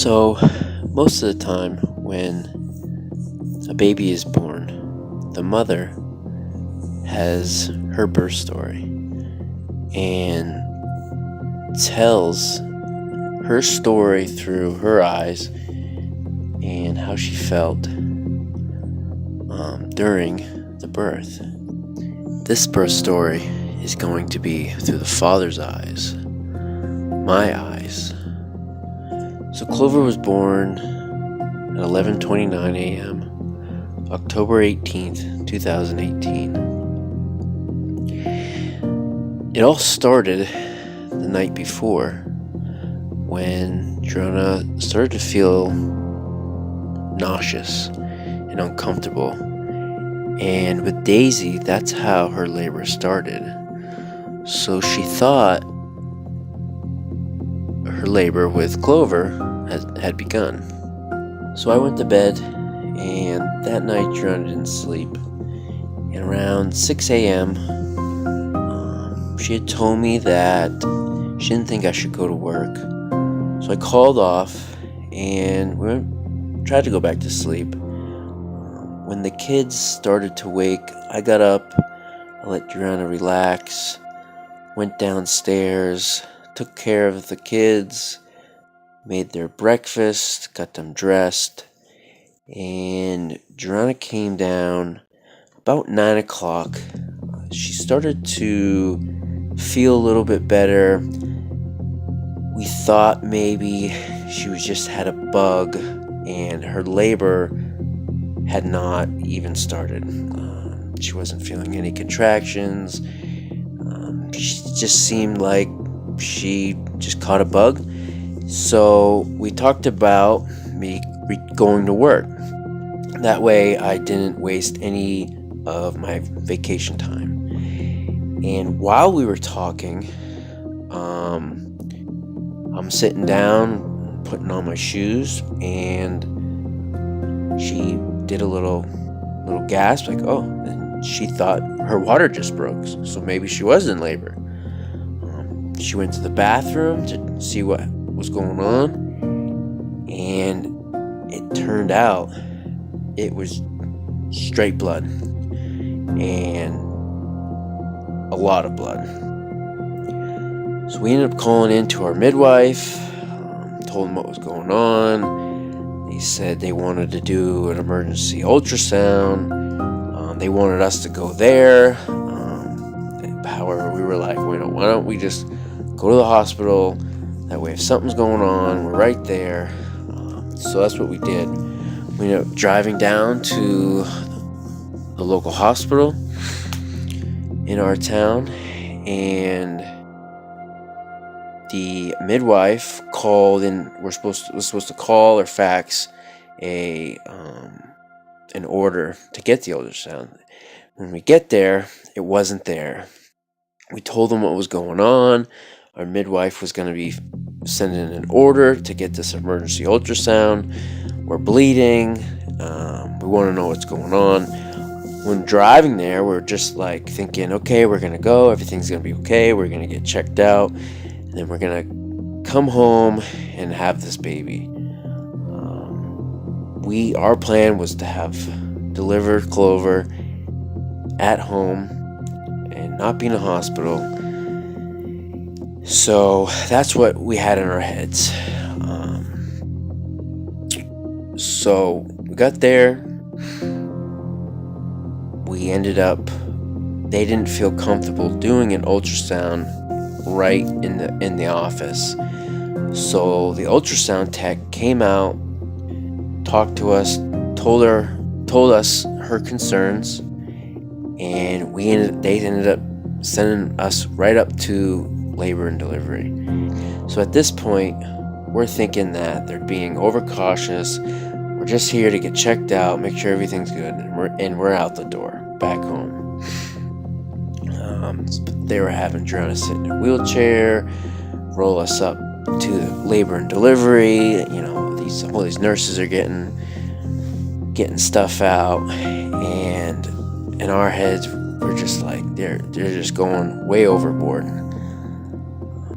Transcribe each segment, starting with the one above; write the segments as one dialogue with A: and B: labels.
A: So, most of the time when a baby is born, the mother has her birth story and tells her story through her eyes and how she felt during the birth. This birth story is going to be through the father's eyes, my eyes. So Clover was born at 11:29 a.m., October 18th, 2018. It all started the night before when Joanna started to feel nauseous and uncomfortable. And with Daisy, that's how her labor started. So she thought her labor with Clover had begun. So I went to bed, and that night Joanna didn't sleep. And around 6 a.m., she had told me that she didn't think I should go to work. So I called off, and we tried to go back to sleep. When the kids started to wake, I got up, I let Joanna relax, went downstairs, took care of the kids, made their breakfast, got them dressed, and Joanna came down about 9 o'clock. She started to feel a little bit better. We thought maybe she was just had a bug and her labor had not even started. She wasn't feeling any contractions. She just seemed like she just caught a bug. So we talked about me going to work. That way I didn't waste any of my vacation time. And while we were talking, I'm sitting down, putting on my shoes, and she did a little gasp, like, oh, and she thought her water just broke, so maybe she was in labor. She went to the bathroom to see what was going on, and it turned out it was straight blood, and a lot of blood. So we ended up calling in to our midwife, told them what was going on. They said they wanted to do an emergency ultrasound. They wanted us to go there. However, we were like, why don't we just go to the hospital? That way, if something's going on, we're right there. So that's what we did. We ended up driving down to the local hospital in our town, and the midwife called in. Was supposed to call or fax an order to get the ultrasound. When we get there, it wasn't there. We told them what was going on. Our midwife was going to be sending an order to get this emergency ultrasound. We're bleeding. We want to know what's going on. When driving there, we're just like thinking, okay, we're going to go. Everything's going to be okay. We're going to get checked out. And then we're going to come home and have this baby. Our plan was to have delivered Clover at home and not be in a hospital. So that's what we had in our heads. So we got there. We ended up, they didn't feel comfortable doing an ultrasound right in the office. So the ultrasound tech came out, talked to us, told us her concerns, and they ended up sending us right up to labor and delivery. So at this point, we're thinking that they're being overcautious. We're just here to get checked out, make sure everything's good, and we're out the door, back home. They were having Joanna sit in a wheelchair, roll us up to labor and delivery. All these nurses are getting stuff out, and in our heads, we're just like, they're just going way overboard.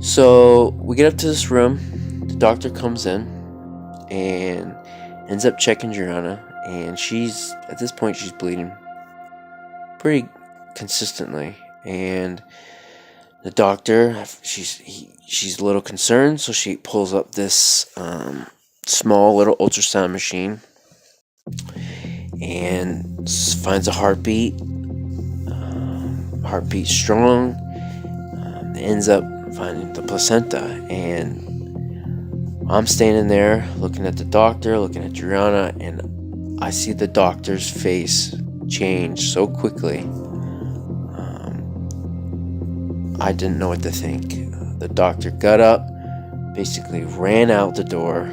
A: So we get up to this room. The doctor comes in, and ends up checking Juliana, and at this point she's bleeding pretty consistently, and the doctor, she's a little concerned, so she pulls up this small little ultrasound machine and finds a heartbeat. Heartbeat strong. Ends up finding the placenta, and I'm standing there looking at the doctor, looking at Juliana, and I see the doctor's face change so quickly. I didn't know what to think. The doctor got up, basically ran out the door,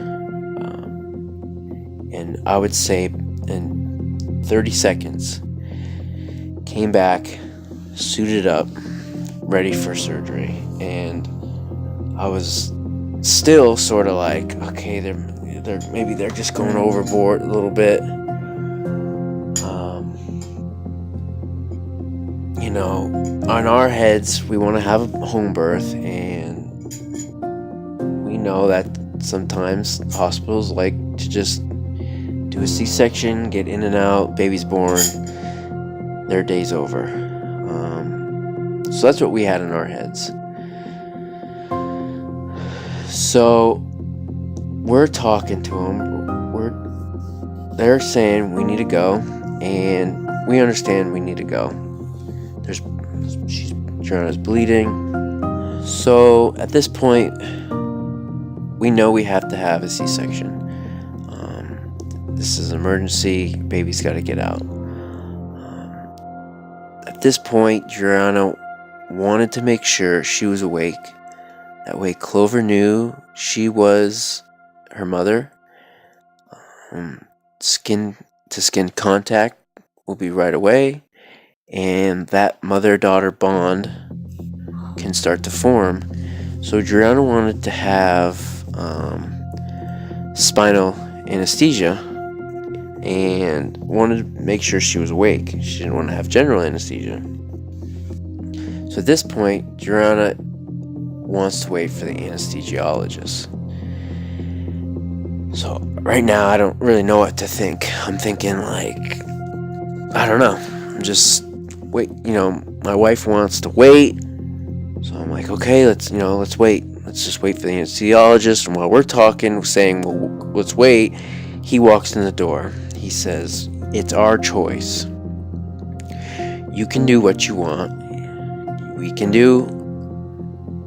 A: and I would say in 30 seconds came back, suited up, ready for surgery. And I was still sort of like, okay, maybe they're just going overboard a little bit. On our heads, we want to have a home birth, and we know that sometimes hospitals like to just do a C-section, get in and out, baby's born, their day's over. So that's what we had in our heads. So we're talking to them. They're saying we need to go, and we understand we need to go. Juliana's bleeding. So at this point, we know we have to have a C-section. This is an emergency. Baby's got to get out. At this point, Juliana wanted to make sure she was awake. That way Clover knew she was her mother. Skin to skin contact will be right away, and that mother-daughter bond can start to form. So Juliana wanted to have spinal anesthesia and wanted to make sure she was awake. She didn't want to have general anesthesia. So at this point, Juliana wants to wait for the anesthesiologist. So right now, I don't really know what to think. I'm thinking I don't know. I'm just wait. My wife wants to wait, so I'm like, okay, let's wait. Let's just wait for the anesthesiologist. And while we're talking, saying, well, let's wait, he walks in the door. He says, "It's our choice. You can do what you want. We can do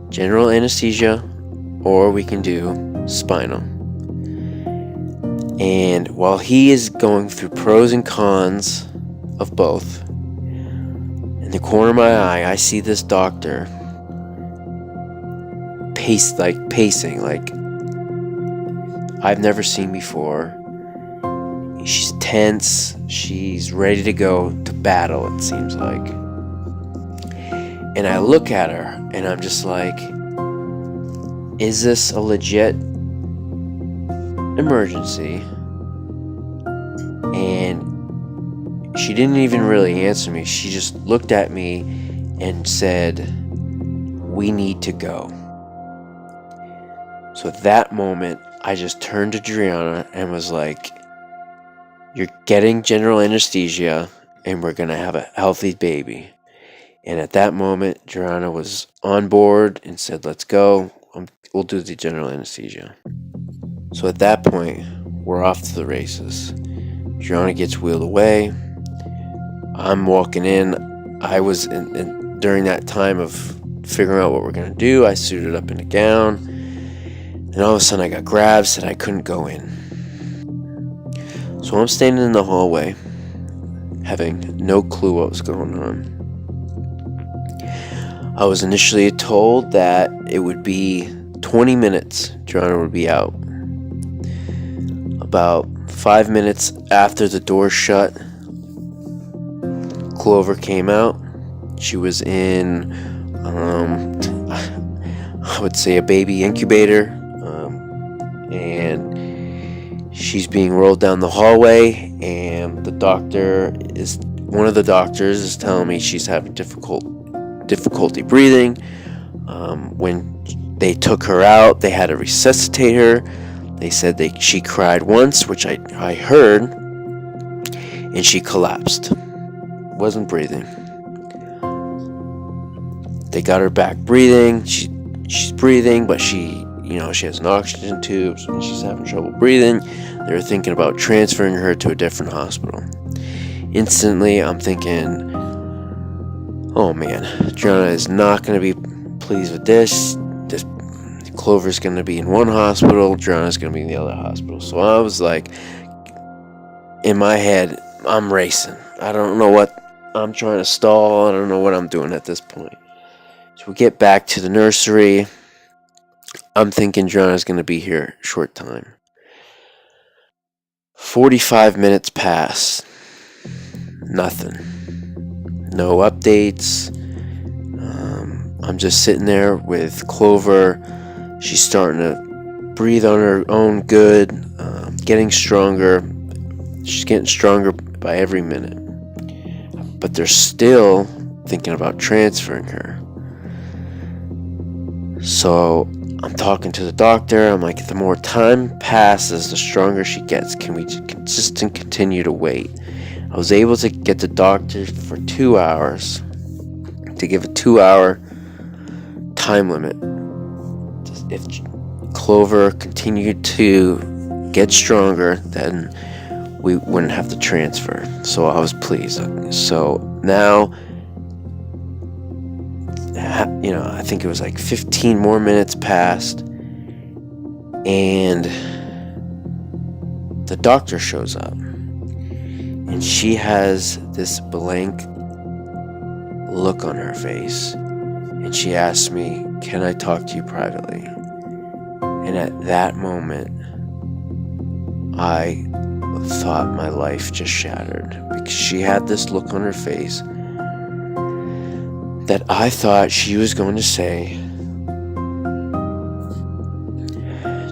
A: general anesthesia, or we can do spinal." And while he is going through pros and cons of both, in the corner of my eye, I see this doctor pacing like I've never seen before. She's tense. She's ready to go to battle, it seems like. And I look at her, and I'm just like, is this a legit emergency? And she didn't even really answer me. She just looked at me and said, "We need to go." So at that moment, I just turned to Juliana and was like, "You're getting general anesthesia, and we're gonna have a healthy baby." And at that moment, Juliana was on board and said, "Let's go. We'll do the general anesthesia." So at that point, we're off to the races. Juliana gets wheeled away. I'm walking in. I was during that time of figuring out what we're going to do. I suited up in a gown. And all of a sudden I got grabbed, said I couldn't go in. So I'm standing in the hallway, having no clue what was going on. I was initially told that it would be 20 minutes, Juliana would be out. About 5 minutes after the door shut, Clover came out. She was in, I would say, a baby incubator, and she's being rolled down the hallway, and one of the doctors is telling me she's having difficulty breathing. When they took her out, they had to resuscitate her. They said she cried once, which I heard, and she collapsed. Wasn't breathing. They got her back breathing. She's breathing, but she has an oxygen tube, so she's having trouble breathing. They were thinking about transferring her to a different hospital. Instantly, I'm thinking, oh man, Gianna is not going to be pleased with this. Clover's going to be in one hospital, Gianna's going to be in the other hospital. So I was like, in my head, I'm racing. I don't know what I'm trying to stall. I don't know what I'm doing at this point. So we get back to the nursery. I'm thinking Gianna's going to be here a short time. 45 minutes pass. Nothing. No updates. I'm just sitting there with Clover. She's starting to breathe on her own good, getting stronger. She's getting stronger by every minute. But they're still thinking about transferring her. So I'm talking to the doctor. I'm like, the more time passes, the stronger she gets. Can we just continue to wait? I was able to get the doctor for 2 hours, to give a 2-hour time limit. If Clover continued to get stronger, then we wouldn't have to transfer. So I was pleased. So now, I think it was like 15 more minutes passed, and the doctor shows up, and she has this blank look on her face, and she asks me, "Can I talk to you privately?" And at that moment, I thought my life just shattered, because she had this look on her face that I thought she was going to say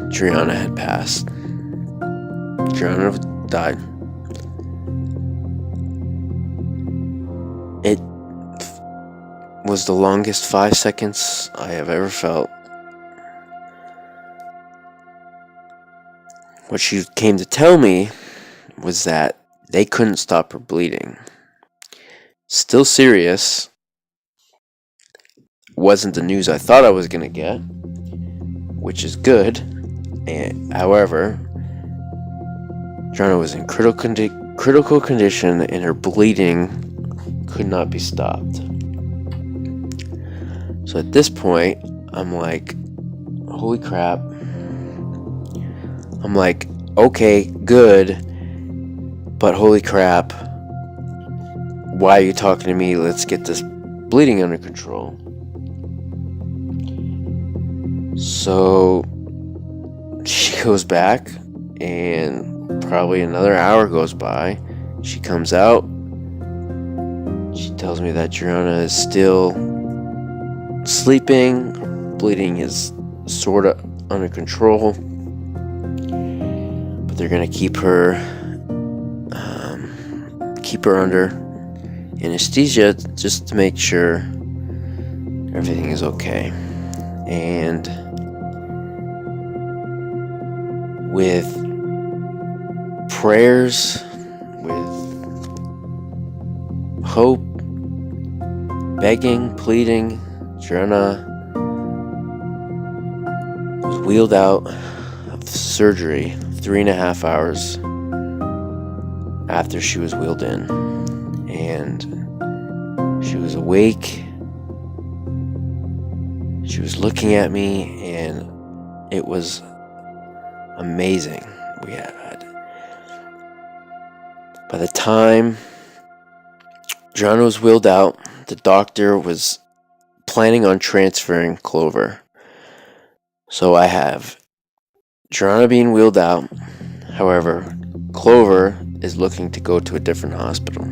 A: Gianna had passed. Gianna died. It was the longest 5 seconds I have ever felt. What she came to tell me was that they couldn't stop her bleeding. Still serious. Wasn't the news I thought I was going to get, which is good. And however, Gianna was in critical condition, and her bleeding could not be stopped. So at this point, I'm like, holy crap. I'm like, okay, good, but holy crap, why are you talking to me? Let's get this bleeding under control. So she goes back, and probably another hour goes by. She comes out. She tells me that Gianna is still sleeping. Bleeding is sort of under control, but they're gonna keep her under anesthesia just to make sure everything is okay. And with prayers, with hope, begging, pleading, Gianna was wheeled out of surgery 3.5 hours after she was wheeled in. And she was awake. She was looking at me, and it was amazing. By the time Gianna was wheeled out, the doctor was planning on transferring Clover. So I have Gianna being wheeled out. However, Clover is looking to go to a different hospital.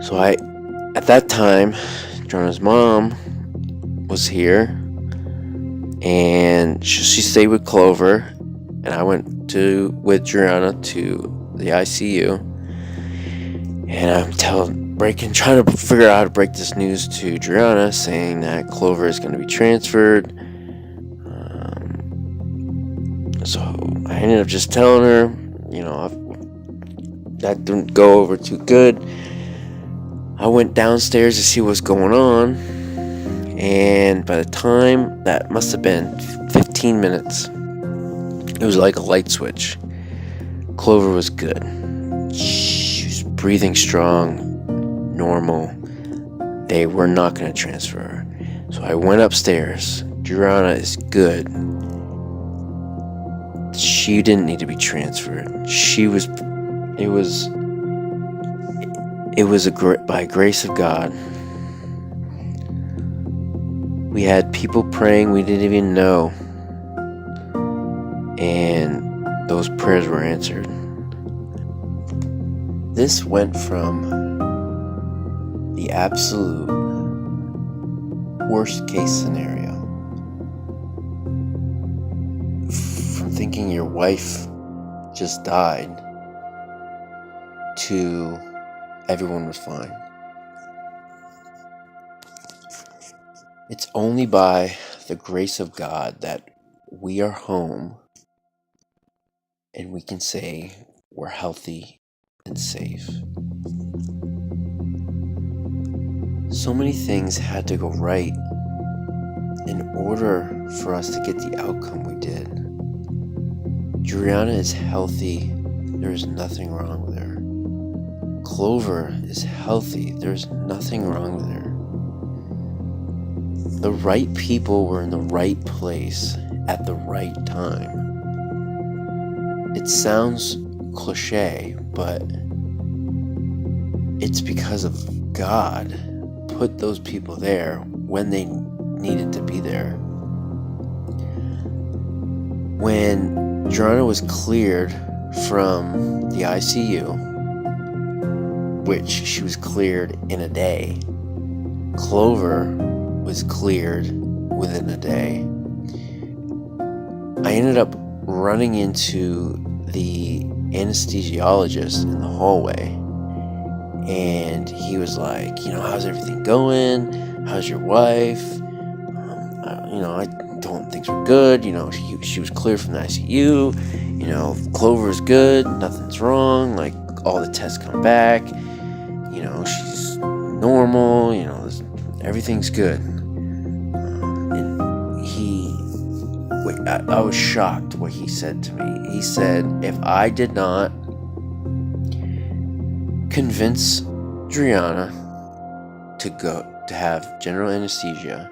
A: So at that time, Gianna's mom was here, and she stayed with Clover, and I went with Gianna to the ICU, and I'm trying to figure out how to break this news to Gianna, saying that Clover is going to be transferred. So I ended up just telling her, that didn't go over too good. I went downstairs to see what's going on, and by the time, that must have been 15 minutes, it was like a light switch. Clover was good. She was breathing strong, normal. They were not going to transfer her. So I went upstairs. Juliana is good. She didn't need to be transferred. It was by grace of God. We had people praying we didn't even know, and those prayers were answered. This went from the absolute worst case scenario, from thinking your wife just died, to everyone was fine. It's only by the grace of God that we are home and we can say we're healthy and safe. So many things had to go right in order for us to get the outcome we did. Juliana is healthy. There's nothing wrong with her. Clover is healthy. There's nothing wrong with her. The right people were in the right place at the right time. It sounds cliche, but it's because of God put those people there when they needed to be there. When Juliana was cleared from the ICU, which she was cleared in a day, Clover was cleared within a day. I ended up running into the anesthesiologist in the hallway, and he was like, how's everything going? How's your wife? I told him things were good. She was cleared from the ICU. Clover's good. Nothing's wrong. Like, all the tests come back. She's normal. Everything's good. And I was shocked what he said to me. He said, if I did not convince Juliana to have general anesthesia,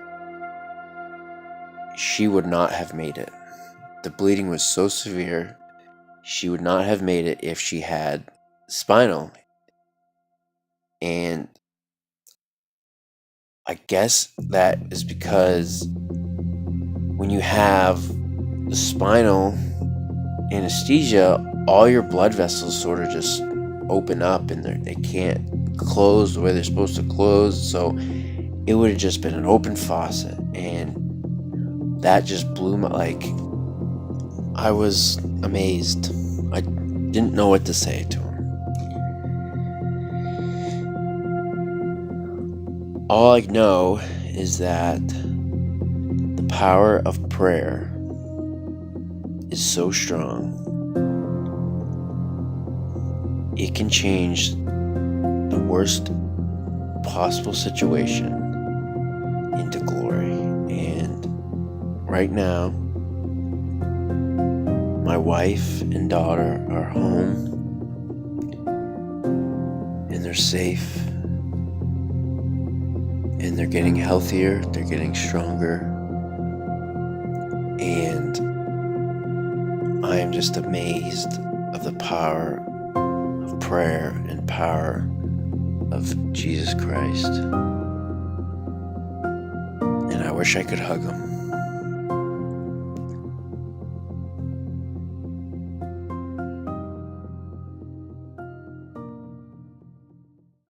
A: she would not have made it. The bleeding was so severe, she would not have made it if she had spinal. And I guess that is because when you have the spinal anesthesia, all your blood vessels sort of just open up and they can't close the way they're supposed to close. So it would have just been an open faucet, and that just blew my, I was amazed. I didn't know what to say to him. All I know is that the power of prayer is so strong. It can change the worst possible situation into glory. And right now, my wife and daughter are home, and they're safe, and they're getting healthier, they're getting stronger, and I am just amazed of the power of prayer and power of Jesus Christ. And I wish I could hug him.